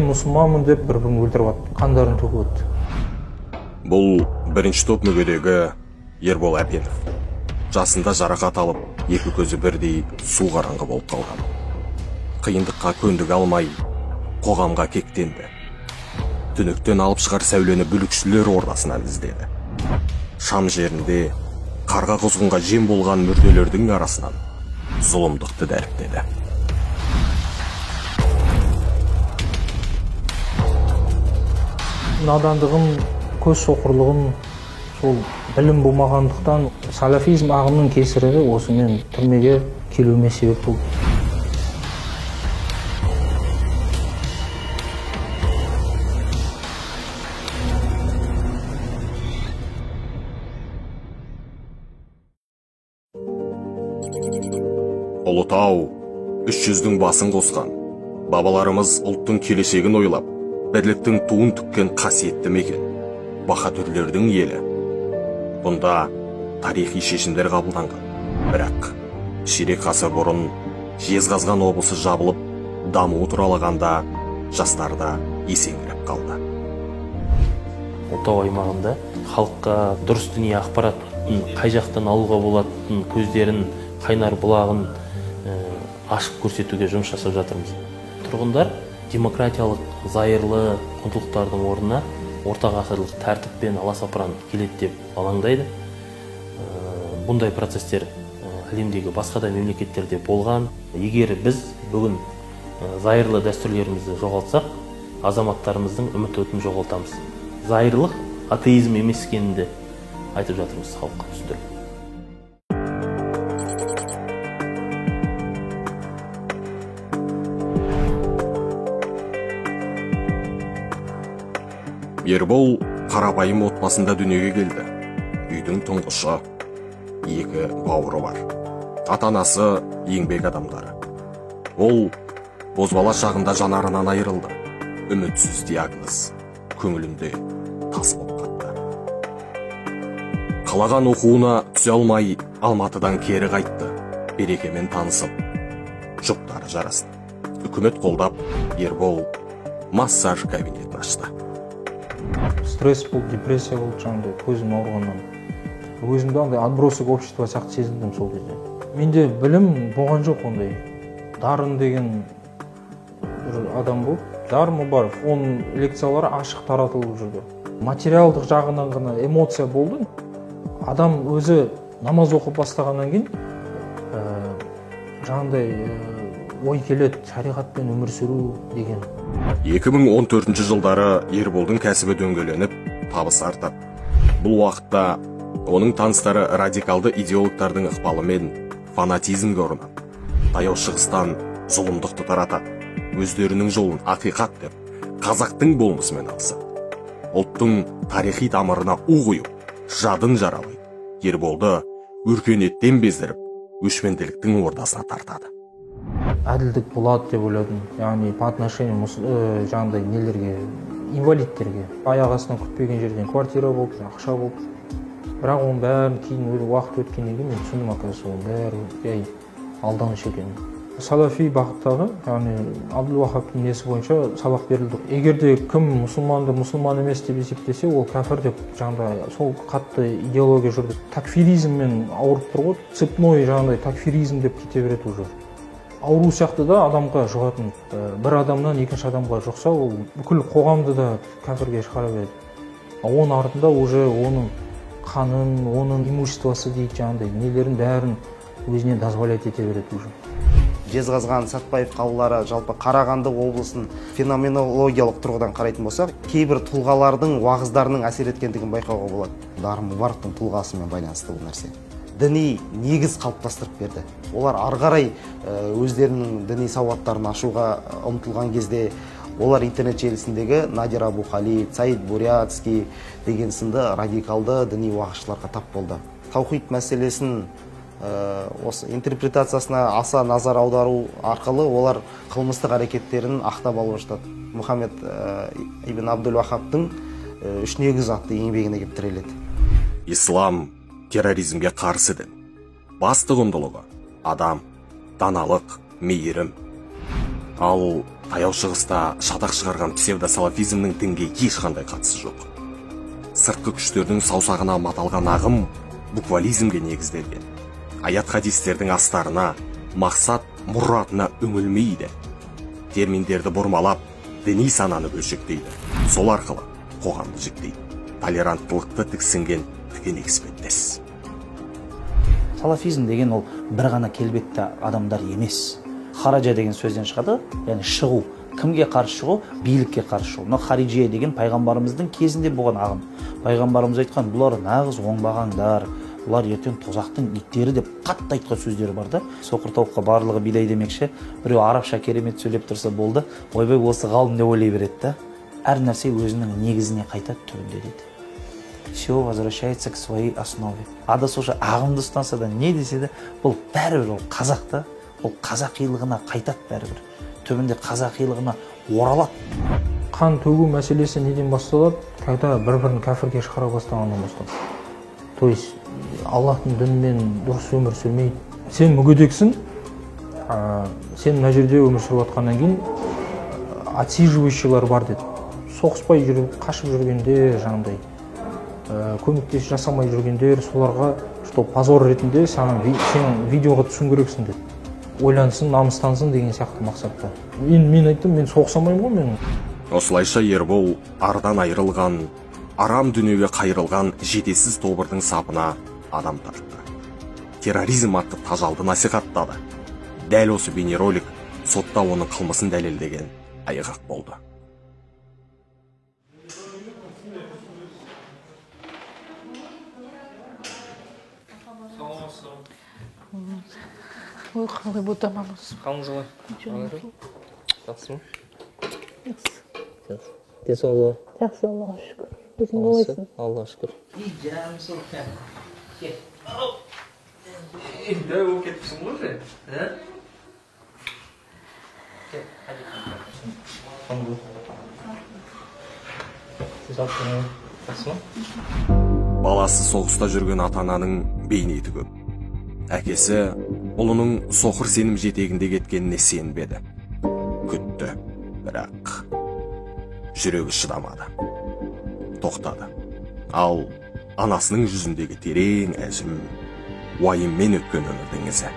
мұсылманмын деп бір-бірін өлтіріп атты, қандарын төгіп атты. Бұл бірінші топ мүгедегі Ербол Әпенов. Жасында жарақат алып, екі көзі бірдей су қараңғы болып қалған. Қиындыққа көндіге алмай, қоғамға кектенді. Түнектен алып шығар сәулені бүлікшілер ордасынан іздеді. Шам жерінде қарға құзғынға жем болған мүрделердің арасынан зұлымдықты дәріптеді. Надандығым, көз соқырлығым, сол білім болмағандықтан салафизм ағымының кесірі осы мен түрмеге келуіме себеп болды. Ұлытау 300-дің басын қосқан, бабаларымыз ұлттың келешегін ойлап, бірліктің туын тіккен қасиетті мекен, баһадүрлердің елі. Бұнда тарихи шешімдер қабылданған. Бірақ ширек ғасыр бұрын Жезқазған облысы жабылып, дамуы туралағанда жастарда есеңгіреп қалды. Ұлытау аймағында халыққа дұрыс діни ақпараттың қай жақтан алуға болатын көздерін, қайнар бұлағын ашып көрсетуге жұмыс жасап жатырмыз. Тұрғындар демократиялық зайырлы құндылықтардың орнына орта ғасырлық тәртіп пен аласапыран келеді деп алаңдайды. Бұндай процестер әлемдегі басқа да мемлекеттерде болған. Егер біз бүгін зайырлы дәстүрлерімізді жоғалтсақ, азаматтарымыздың үміт отын жоғалтамыз. Зайырлық атеизм емес екенін де айтып жатырмыз халыққа түсіндіріп. Ербол қарапайым отбасында дүниеге келді. Үйдің тұңғышы, екі бауыры бар. Ата-анасы еңбек адамдары. Ол бозбала шағында жанарынан айырылды. Үмітсіз диагноз, көңілінде тас болып қатты. Қалаған оқуына түсе алмай, Алматыдан кері қайтты. Берекемен танысып, жұптары жарасты. Үкімет қолдап, Ербол массаж кабинетін ашты. Стресс болды, депрессия болды, жаңағыдай көзім ауырғаннан. Өзімді андай отбросок общество сияқты сезіндім сол кезде. Менде білім болған жоқ ондай. Дарын деген бір адам болды. Дарымы бар, оның лекциялары ашық таратылып жүрді. Материалдық жағынан ғана эмоция болды. Адам өзі намаз оқып бастағаннан кейін жаңағыдай ой келеді, шариғатпен өмір сүру деген. 2014 жылдары Ерболдың кәсібі дөңгеленіп, табысы артады. Бұл уақытта оның таныстары радикалды идеологтардың ықпалымен фанатизмге ұрынады. Таяу шығыстан зұлымдықты таратады. Өздерінің жолын ақиқат деп, қазақтың болмысымен алысады. Ұлттың тарихи тамырына у құйып, жадын жаралайды. Ерболды өркениеттен бездіріп, өшпенділіктің ордасына тартады. Әділдік болады деп ойладым. Яғни по отношению жаңағыдай нелерге, инвалидтерге. Аяқ астынан күтпеген жерден квартира болды, ақша болды. Бірақ оның бәрін кейін уақыт өткеннен кейін мен түсіндім, оказывается, оның бәрі алданыш екенін. Салафи бағыттағы, яғни Абдул-Вахабтың несі бойынша сабақ берілді. Егер де кім мұсылманды мұсылман емес деп есептесе, ол кәфір деп жаңағыдай сол қатты идеология жүрді. Такфиризммен ауырып тұр ғой, цепной жаңағыдай такфиризм деп кете береді уже. Ауру сияқты да адамға жұғатын. Бір адамнан екінші адамға жұқса, ол бүкіл қоғамды да кәфірге шығара береді. Оның артында уже оның қанын, оның имуществосы дейді жаңағыдай нелерін бәрін өзіне дозволять ете береді уже. Жезқазған, Сәтпаев қалалары, жалпы Қарағанды облысын феноменологиялық тұрғыдан қарайтын болсақ, кейбір тұлғалардың уағыздарының әсер еткендігін байқауға болады. Дарын Мұбарактың тұлғасымен байланысты бұл нәрсе. Діни негіз қалыптастырып берді. Олар ары қарай өздерінің діни сауаттарын ашуға ұмтылған кезде, олар интернет желісіндегі Надир Абу-Халид, Саид Бурятский деген сынды радикалды діни уағызшыларға тап болды. Таухид мәселесін осы интерпретациясына аса назар аудару арқылы олар қылмыстық әрекеттерін ақтап алып жатады. Мұхаммед ибн Абдул-Вахабтың үш негіз атты еңбегіне келіп тіреледі. Ислам терроризмге қарсы дін. Басты құндылығы адам, даналық, мейірім. Ал таяу шығыста шатақ шығарған псевдосалафизмнің дінге ешқандай қатысы жоқ. Сыртқы күштердің саусағына маталған ағым буквализмге негізделген. Аят хадистердің астарына, мақсат мұратына үңілмейді. Терминдерді бұрмалап, діни сананы бөлшектейді. Сол арқылы қоғамды жіктейді. Толеранттылықты тіксінген тікенек іспеттес. Салафизм деген ол бір ғана келбетті адамдар емес. Хараджа деген сөзден шығады, яғни шығу. Кімге қарсы шығу? Билікке қарсы шығу. Хариджия деген пайғамбарымыздың кезінде болған ағым. Пайғамбарымыз айтқан, бұлар нағыз оңбағандар, бұлар ертең тозақтың иттері деп қатты айтқан сөздері бар да. Соқыр тауыққа барлығы бидай демекші, біреу арабша керемет сөйлеп тұрса болды, ойбай осы ғалым деп ойлай береді да. Әр нәрсе өзінің негізіне қайтады түрінде дейді. Все возвращается к своей основе. Адасушы ағымды ұстанса да, не десе де, бұл бәрібір ол қазақ та, ол қазақилығына қайтады бәрібір. Түбінде қазақилығына оралады. Қан төгу мәселесі неден басталады? Когда бір-бірін кәфірге шығара бастағаннан басталады. То есть Аллахтың дінімен дұрыс өмір сүрмей, сен мүгедексің, сен мына жерде өмір сүріп жатқаннан кейін отсиживающийлар бар деді. Соғыспай жүріп, қашып жүргендер, жаңағыдай көмектес жасамай жүргендер, соларға что позор ретінде сен видеоға түсуің керексің деді. Ойлансын, намыстансын деген сияқты мақсатта. Мен айттым, мен соғысамаймын ғой мен. Осылайша Ербол ардан айырылған, арам дүниеге қайырылған жетесіз тобырдың сапына адам тартты. Терроризм атты тажалды насихаттады. Дәл осы бейнеролик сотта оның қылмысын дәлелдеген айғақ болды. Ой, қалай болды аманбыз. Қалыңыз қалай? Жақсы ма? Жақсы. Денсаулығы? Жақсы, Аллаға шүкір. Өзің қалайсың? Аллаға шүкір. Жаным сол кәм. Кел. Дәу болып кетіпсің ғой сен, ә? Кел, қажет. Жақсы ма? Баласы соғыста жүрген ата-ананың бейнеті көп. Әкесі ұлының соқыр сенім жетегінде кеткеніне сенбеді. Күтті, бірақ жүрегі шыдамады. Тоқтады. Ал анасының жүзіндегі терең әжім, уайыммен өткен өмірдің ізі.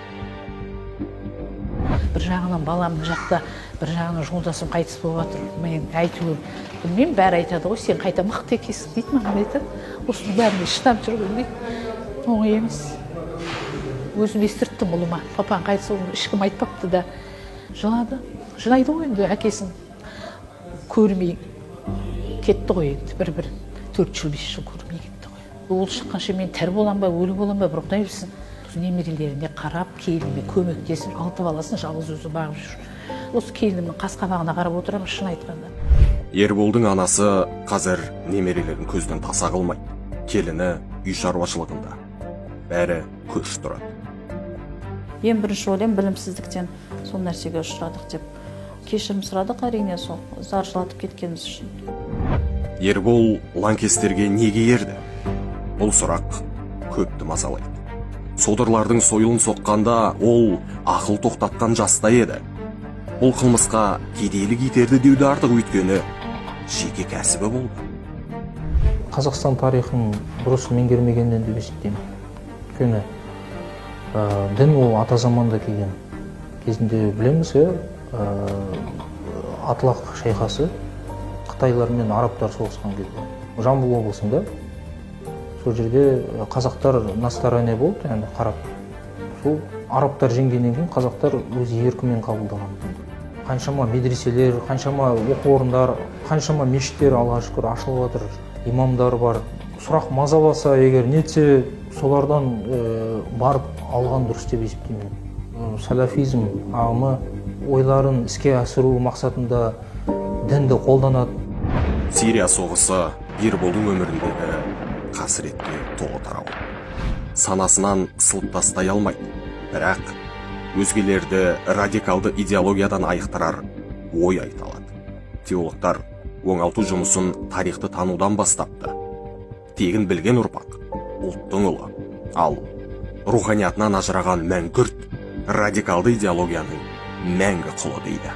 Бір жағынан баламның жақта, бір жағынан жолдасым қайтыс болып жатыр. Мен әйтеуір, білмеймін, бәрі айтады ғой, сен қайта мықты екенсің дейді, маған айтады. Осының бәріне шыдап жүрген дейді. Оңай емес. Өзім естірттім ұлыма. Папаң қайтыс болды, ешкім айтпапты да. Жылады. Жылайды ғой енді әкесін көрмей кетті ғой енді. Бір 4 жыл 5 жыл көрмей кетті ғой. Ол шыққанша мен тәрі болам ба, өлі болам ба, бір құдай білсін. Немерелеріне қарап, келініме көмектесіп, 6 баласын жалғыз өзі бағып жүр. Осы келінімнің қас-қабағына қарап отырамын, шын айтқанда. Ерболдың анасы қазір немерелерін көзден таса қылмайды. Келіні үй шаруашылығында. Бәрі көш тұрады. Ең бірінші ойлаймын, білімсіздіктен сол нәрсеге ұшырадық деп. Кешірім сұрадық әрине, сол заржылатып кеткеніміз үшін. Ербол лаңкестерге неге ерді? Бұл сұрақ көпті мазалайды. Содырлардың сойылын соққанда ол ақыл тоқтатқан жаста еді. Бұл қылмысқа кедейлік итерді деуді артық, өйткені жеке кәсібі болды. Қазақстан тарихын дұрыс меңгермегеннен деп есептеймін. Өйткені дін ол ата заманда келген. Кезінде білеміз, Атлақ шайқасы Қытайлар мен арабтар соғысқан кезде. Жамбыл облысында сол жерде қазақтар настаране болды, яғни қарап. Сол арабтар жеңгеннен кейін қазақтар өз еркімен қабылдаған. Қаншама медреселер, қаншама оқу орындар, қаншама мешіттер Аллаға шүкір ашылып жатыр, имамдар бар. Сұрақ мазаласа, егер нетсе, солардан барып алған дұрыс деп есептеймін. Салафизм ағымы ойларын іске асыру мақсатында дінді қолданады. Сирия соғысы Ерболдың өміріндегі қасіретке толы тарау. Санасынан сылып тастай алмайды, бірақ өзгелерді радикалды идеологиядан айықтырар ой айта алады. Теологтар оңалту жұмысын тарихты танудан бастапты. Тегін білген ұрпақ ұлттың ұлы, ал руханиятынан ажыраған мәңгүрт радикалды идеологияның мәңгі құлы дейді.